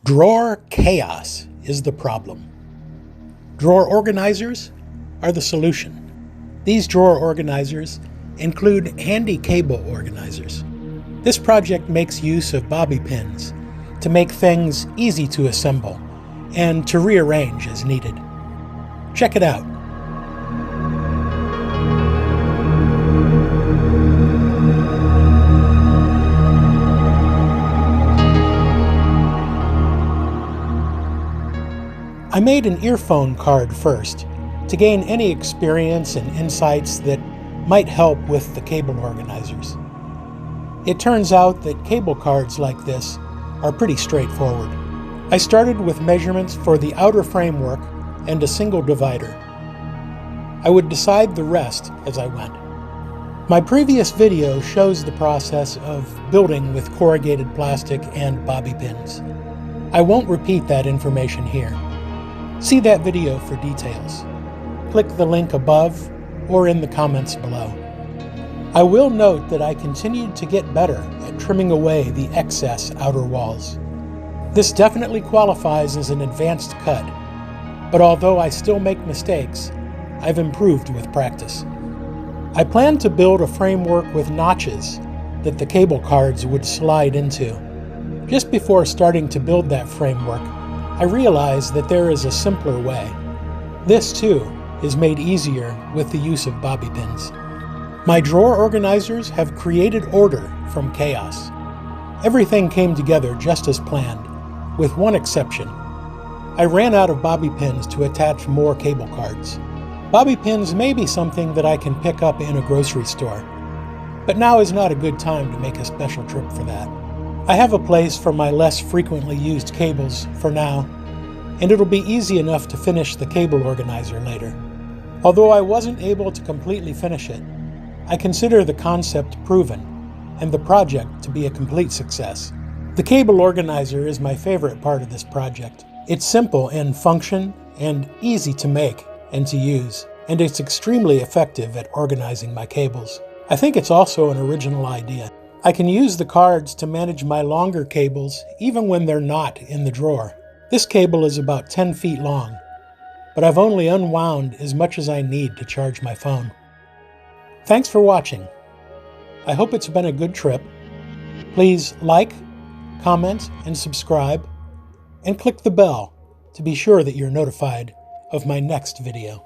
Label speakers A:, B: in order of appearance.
A: Drawer chaos is the problem. Drawer organizers are the solution. These drawer organizers include handy cable organizers. This project makes use of bobby pins to make things easy to assemble and to rearrange as needed. Check it out. I made an earphone card first to gain any experience and insights that might help with the cable organizers. It turns out that cable cards like this are pretty straightforward. I started with measurements for the outer framework and a single divider. I would decide the rest as I went. My previous video shows the process of building with corrugated plastic and bobby pins. I won't repeat that information here. See that video for details. Click the link above or in the comments below. I will note that I continued to get better at trimming away the excess outer walls. This definitely qualifies as an advanced cut, but although I still make mistakes, I've improved with practice. I planned to build a framework with notches that the cable cards would slide into. Just before starting to build that framework, I realized that there is a simpler way. This, too, is made easier with the use of bobby pins. My drawer organizers have created order from chaos. Everything came together just as planned, with one exception. I ran out of bobby pins to attach more cable cards. Bobby pins may be something that I can pick up in a grocery store, but now is not a good time to make a special trip for that. I have a place for my less frequently used cables for now, and it'll be easy enough to finish the cable organizer later. Although I wasn't able to completely finish it, I consider the concept proven and the project to be a complete success. The cable organizer is my favorite part of this project. It's simple in function and easy to make and to use, and it's extremely effective at organizing my cables. I think it's also an original idea. I can use the cards to manage my longer cables even when they're not in the drawer. This cable is about 10 feet long, but I've only unwound as much as I need to charge my phone. Thanks for watching. I hope it's been a good trip. Please like, comment, and subscribe, and click the bell to be sure that you're notified of my next video.